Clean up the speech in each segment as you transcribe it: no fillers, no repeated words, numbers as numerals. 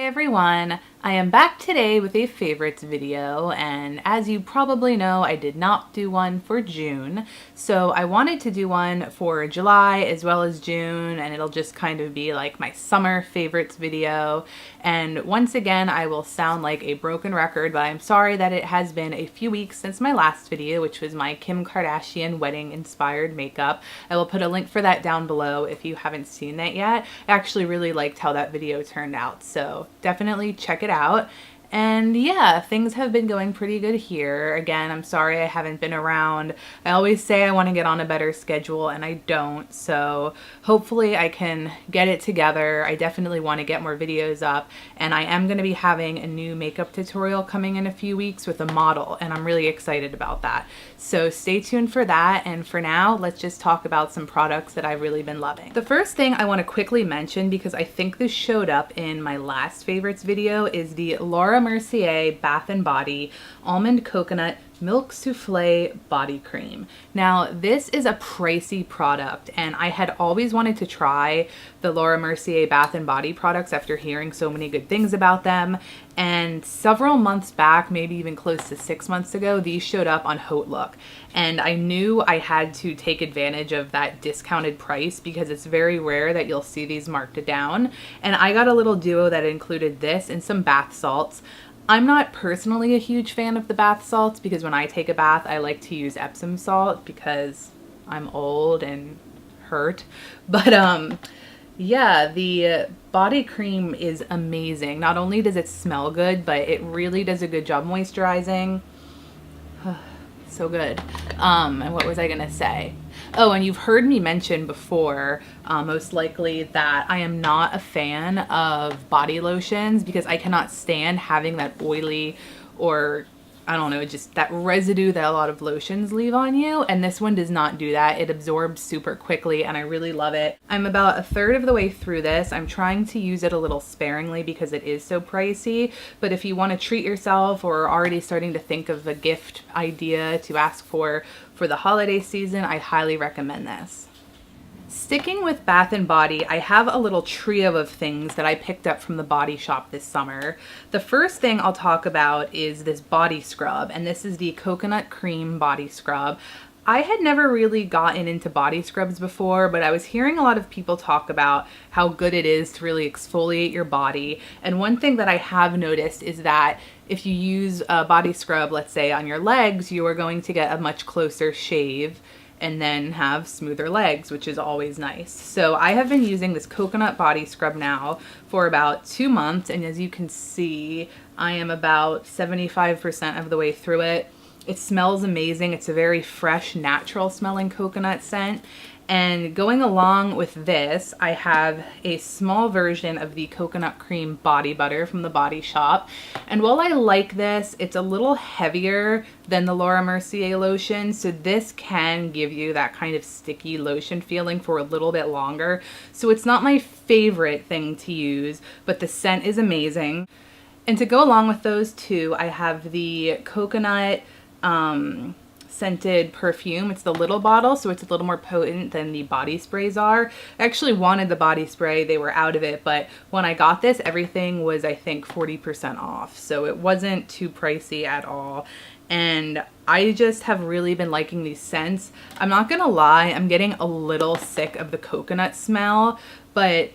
everyone, I am back today with a favorites video, and as you probably know, I did not do one for June, so I wanted to do one for July as well as June, and it'll just kind of be like my summer favorites video. And once again, I will sound like a broken record, but I'm sorry that it has been a few weeks since my last video, which was my Kim Kardashian wedding inspired makeup. I will put a link for that down below if you haven't seen that yet. I actually really liked how that video turned out, so definitely check it out. And yeah, things have been going pretty good here. Again, I'm sorry I haven't been around. I always say I want to get on a better schedule and I don't, so hopefully I can get it together. I definitely want to get more videos up, and I am going to be having a new makeup tutorial coming in a few weeks with a model, and I'm really excited about that. So stay tuned for that, and for now, let's just talk about some products that I've really been loving. The first thing I want to quickly mention, because I think this showed up in my last favorites video, is the Mercier Bath & Body Almond Coconut Milk Souffle Body Cream. Now, this is a pricey product, and I had always wanted to try the Mercier Bath & Body products after hearing so many good things about them. And several months back, maybe even close to 6 months ago, these showed up on Haute Look. And I knew I had to take advantage of that discounted price because it's very rare that you'll see these marked down. And I got a little duo that included this and some bath salts. I'm not personally a huge fan of the bath salts because when I take a bath, I like to use Epsom salt because I'm old and hurt. But yeah, the body cream is amazing. Not only does it smell good, but it really does a good job moisturizing. So good. And what was I gonna say? Oh, and you've heard me mention before, most likely, that I am not a fan of body lotions because I cannot stand having that oily, or I don't know, just that residue that a lot of lotions leave on you, and this one does not do that. It absorbs super quickly and I really love it. I'm about a third of the way through this. I'm trying to use it a little sparingly because it is so pricey, but if you want to treat yourself or are already starting to think of a gift idea to ask for the holiday season, I highly recommend this. Sticking with Bath & Body, I have a little trio of things that I picked up from the Body Shop this summer. The first thing I'll talk about is this body scrub, and this is the Coconut Cream Body Scrub. I had never really gotten into body scrubs before, but I was hearing a lot of people talk about how good it is to really exfoliate your body. And one thing that I have noticed is that if you use a body scrub, let's say on your legs, you are going to get a much closer shave and then have smoother legs, which is always nice. So I have been using this coconut body scrub now for about 2 months, and as you can see, I am about 75% of the way through it. It smells amazing. It's a very fresh, natural smelling coconut scent. And going along with this, I have a small version of the coconut cream body butter from the Body Shop. And while I like this, it's a little heavier than the Mercier lotion, so this can give you that kind of sticky lotion feeling for a little bit longer. So it's not my favorite thing to use, but the scent is amazing. And to go along with those two, I have the coconut scented perfume. It's the little bottle, so it's a little more potent than the body sprays are. I actually wanted the body spray, they were out of it, but when I got this, everything was, I think, 40% off, so it wasn't too pricey at all. And I just have really been liking these scents. I'm not gonna lie, I'm getting a little sick of the coconut smell, but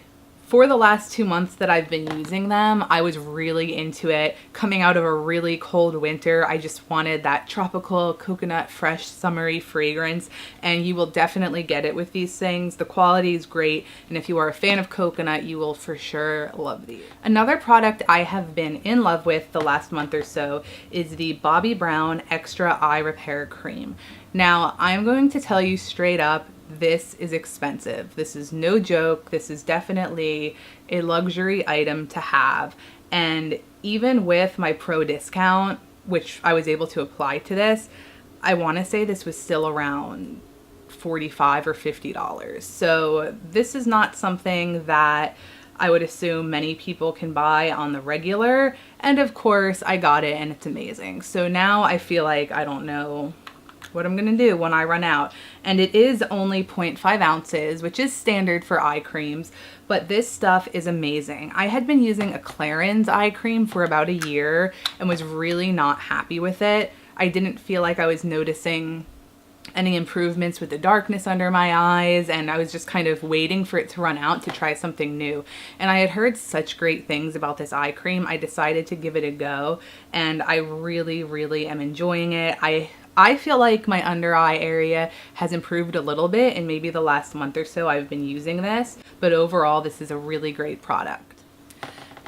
for the last 2 months that I've been using them, I was really into it. Coming out of a really cold winter, I just wanted that tropical coconut fresh summery fragrance, and you will definitely get it with these things. The quality is great, and if you are a fan of coconut, you will for sure love these. Another product I have been in love with the last month or so is the Bobbi Brown Extra Eye Repair Cream. Now, I'm going to tell you straight up, this is expensive. This is no joke. This is definitely a luxury item to have. And even with my pro discount, which I was able to apply to this, I want to say this was still around $45 or $50. So this is not something that I would assume many people can buy on the regular. And of course I got it and it's amazing. So now I feel like, I don't know, what I'm gonna do when I run out. And it is only 0.5 ounces, which is standard for eye creams, but this stuff is amazing. I had been using a Clarins eye cream for about a year and was really not happy with it. I didn't feel like I was noticing any improvements with the darkness under my eyes, and I was just kind of waiting for it to run out to try something new. And I had heard such great things about this eye cream, I decided to give it a go, and I really, really am enjoying it. I feel like my under eye area has improved a little bit in maybe the last month or so I've been using this, but overall this is a really great product.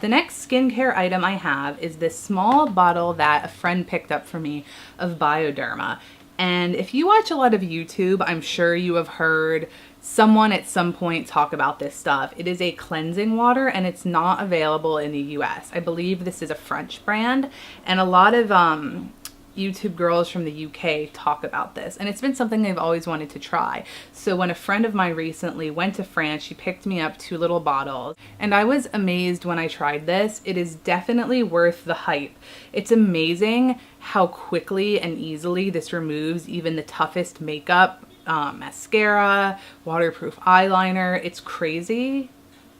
The next skincare item I have is this small bottle that a friend picked up for me of Bioderma. And if you watch a lot of YouTube, I'm sure you have heard someone at some point talk about this stuff. It is a cleansing water and it's not available in the US. I believe this is a French brand, and a lot of YouTube girls from the UK talk about this, and it's been something I've always wanted to try. So when a friend of mine recently went to France, she picked me up 2 little bottles, and I was amazed when I tried this. It is definitely worth the hype. It's amazing how quickly and easily this removes even the toughest makeup, mascara, waterproof eyeliner. It's crazy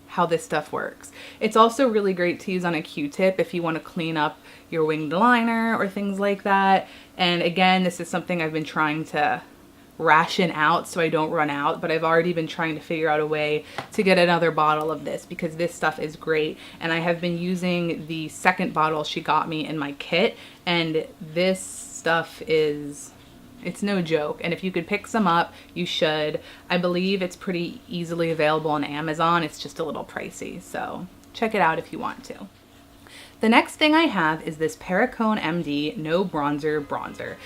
how this stuff works. It's also really great to use on a Q-tip if you want to clean up your winged liner or things like that. And again, this is something I've been trying to ration out so I don't run out, but I've already been trying to figure out a way to get another bottle of this because this stuff is great. And I have been using the second bottle she got me in my kit, and this stuff is, it's no joke. And if you could pick some up, you should. I believe it's pretty easily available on Amazon. It's just a little pricey, so check it out if you want to. The next thing I have is this Perricone MD No Bronzer.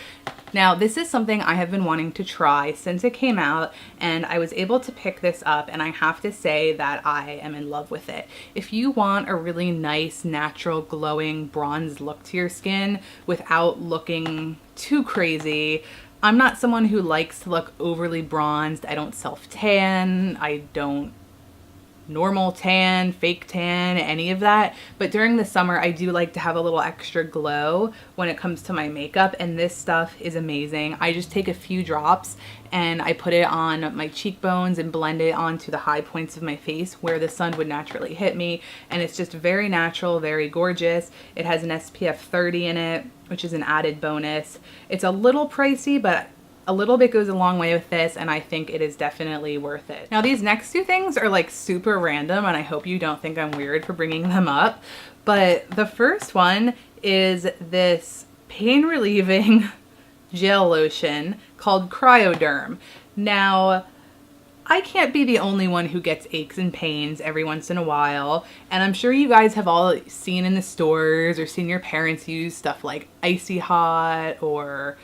Now, this is something I have been wanting to try since it came out, and I was able to pick this up, and I have to say that I am in love with it. If you want a really nice, natural, glowing bronze look to your skin without looking too crazy, I'm not someone who likes to look overly bronzed. I don't self-tan. I don't normal tan, fake tan, any of that. But during the summer, I do like to have a little extra glow when it comes to my makeup, and this stuff is amazing. I just take a few drops and I put it on my cheekbones and blend it onto the high points of my face where the sun would naturally hit me, and it's just very natural, very gorgeous. It has an SPF 30 in it, which is an added bonus. It's a little pricey, but a little bit goes a long way with this, and I think it is definitely worth it. Now, these next 2 things are like super random, and I hope you don't think I'm weird for bringing them up, but the first one is this pain relieving gel lotion called Cryoderm. Now, I can't be the only one who gets aches and pains every once in a while, and I'm sure you guys have all seen in the stores or seen your parents use stuff like Icy Hot or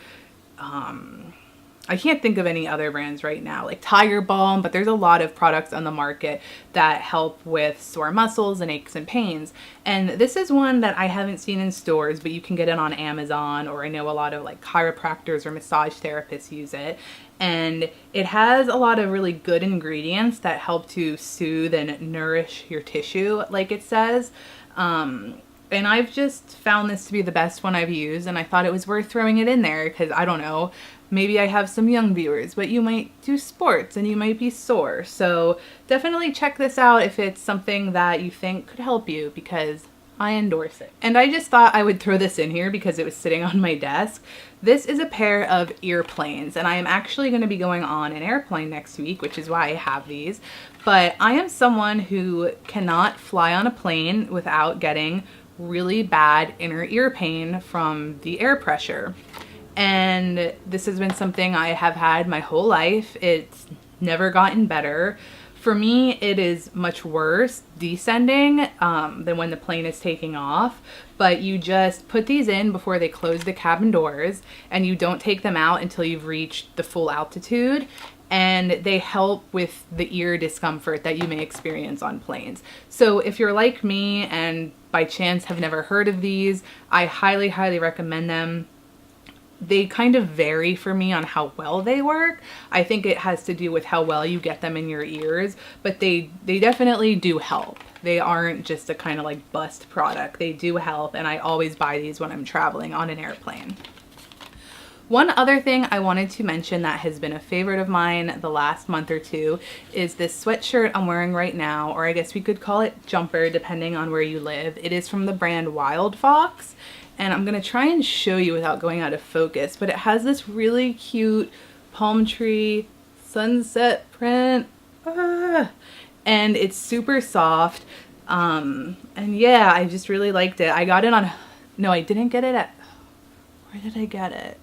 I can't think of any other brands right now, like Tiger Balm, but there's a lot of products on the market that help with sore muscles and aches and pains. And this is one that I haven't seen in stores, but you can get it on Amazon, or I know a lot of like chiropractors or massage therapists use it. And it has a lot of really good ingredients that help to soothe and nourish your tissue, like it says. And I've just found this to be the best one I've used, and I thought it was worth throwing it in there because, I don't know, maybe I have some young viewers, but you might do sports and you might be sore. So definitely check this out if it's something that you think could help you, because I endorse it. And I just thought I would throw this in here because it was sitting on my desk. This is a pair of earplanes, and I am actually going to be going on an airplane next week, which is why I have these. But I am someone who cannot fly on a plane without getting really bad inner ear pain from the air pressure. And this has been something I have had my whole life. It's never gotten better. For me, it is much worse descending than when the plane is taking off. But you just put these in before they close the cabin doors, and you don't take them out until you've reached the full altitude. And they help with the ear discomfort that you may experience on planes. So if you're like me and by chance have never heard of these, I highly, highly recommend them. They kind of vary for me on how well they work. I think it has to do with how well you get them in your ears, but they definitely do help. They aren't just a kind of like bust product. They do help, and I always buy these when I'm traveling on an airplane. One other thing I wanted to mention that has been a favorite of mine the last month or two is this sweatshirt I'm wearing right now, or I guess we could call it jumper depending on where you live. It is from the brand Wildfox, and I'm gonna try and show you without going out of focus, but it has this really cute palm tree sunset print, and it's super soft, and yeah, I just really liked it. I got it on, no, I didn't get it at, where did I get it?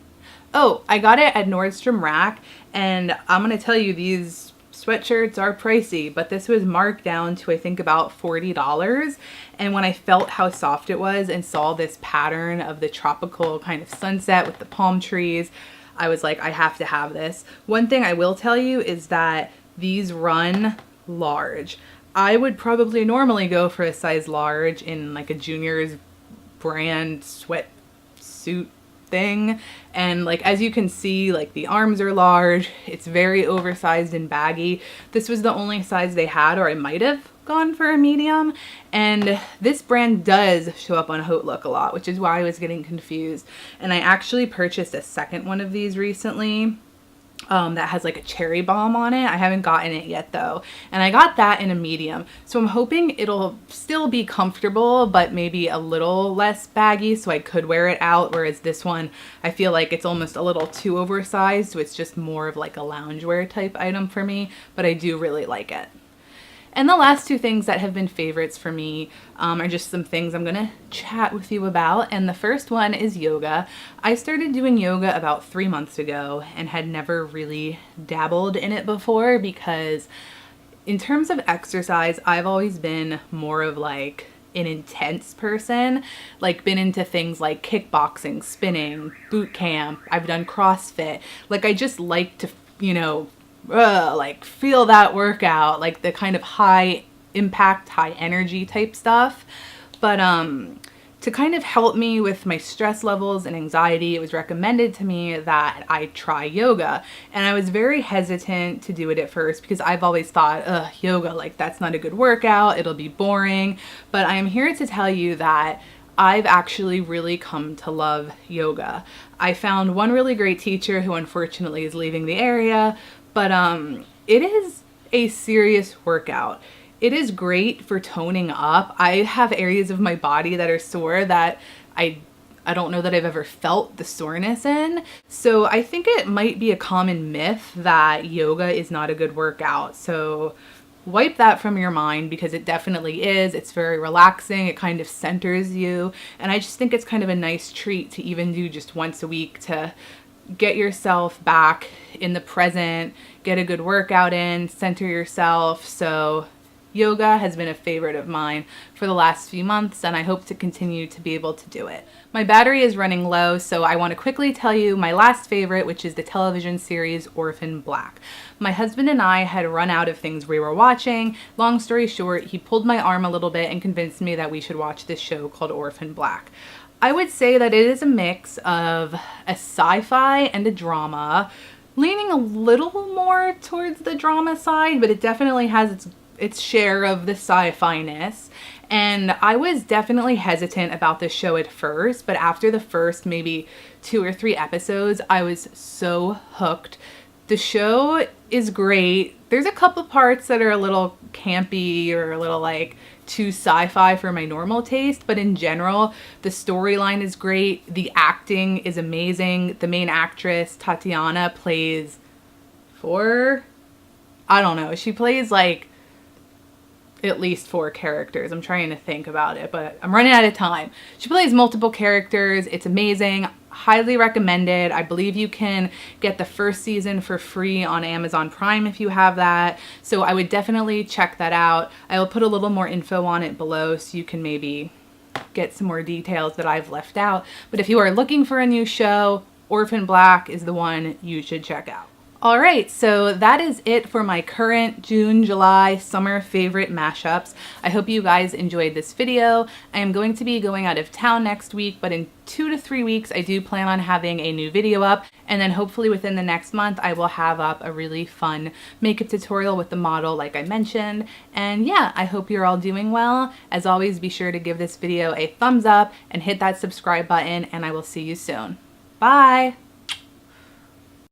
Oh, I got it at Nordstrom Rack, and I'm gonna tell you, these sweatshirts are pricey, but this was marked down to I think about $40. And when I felt how soft it was and saw this pattern of the tropical kind of sunset with the palm trees, I was like, I have to have this. One thing I will tell you is that these run large. I would probably normally go for a size large in like a junior's brand sweatsuit thing, and like as you can see, like the arms are large, it's very oversized and baggy. This was the only size they had, or I might have gone for a medium, and this brand does show up on Haute Look a lot, which is why I was getting confused. And I actually purchased a second one of these recently that has like a cherry bomb on it. I haven't gotten it yet though, and I got that in a medium, so I'm hoping it'll still be comfortable but maybe a little less baggy so I could wear it out, whereas this one I feel like it's almost a little too oversized, so it's just more of like a loungewear type item for me, but I do really like it. And the last two things that have been favorites for me are just some things I'm gonna chat with you about. And the first one is yoga. I started doing yoga about 3 months ago and had never really dabbled in it before, because in terms of exercise, I've always been more of like an intense person, like been into things like kickboxing, spinning, boot camp. I've done CrossFit. Like I just like to, you know, like feel that workout, like the kind of high impact, high energy type stuff. But to kind of help me with my stress levels and anxiety, it was recommended to me that I try yoga. And I was very hesitant to do it at first because I've always thought, ugh, yoga, like that's not a good workout, it'll be boring. But I am here to tell you that I've actually really come to love yoga. I found one really great teacher who unfortunately is leaving the area, but it is a serious workout. It is great for toning up. I have areas of my body that are sore that I don't know that I've ever felt the soreness in. So I think it might be a common myth that yoga is not a good workout. So wipe that from your mind, because it definitely is. It's very relaxing. It kind of centers you. And I just think it's kind of a nice treat to even do just once a week to get yourself back in the present, get a good workout in, center yourself. So yoga has been a favorite of mine for the last few months, and I hope to continue to be able to do it. My battery is running low, so I want to quickly tell you my last favorite, which is the television series Orphan Black. My husband and I had run out of things we were watching. Long story short, he pulled my arm a little bit and convinced me that we should watch this show called Orphan Black. I would say that it is a mix of a sci-fi and a drama, leaning a little more towards the drama side, but it definitely has its share of the sci-fi-ness. And I was definitely hesitant about this show at first, but after the first maybe 2 or 3 episodes, I was so hooked. The show is great. There's a couple parts that are a little campy or a little like too sci-fi for my normal taste, but in general, the storyline is great. The acting is amazing. The main actress, Tatiana, plays she plays like at least 4 characters. I'm trying to think about it, but I'm running out of time. She plays multiple characters. It's amazing. Highly recommended. I believe you can get the first season for free on Amazon Prime if you have that. So I would definitely check that out. I will put a little more info on it below so you can maybe get some more details that I've left out. But if you are looking for a new show, Orphan Black is the one you should check out. All right, so that is it for my current June, July, summer favorite mashups. I hope you guys enjoyed this video. I am going to be going out of town next week, but in 2 to 3 weeks, I do plan on having a new video up. And then hopefully within the next month, I will have up a really fun makeup tutorial with the model like I mentioned. And yeah, I hope you're all doing well. As always, be sure to give this video a thumbs up and hit that subscribe button, and I will see you soon. Bye!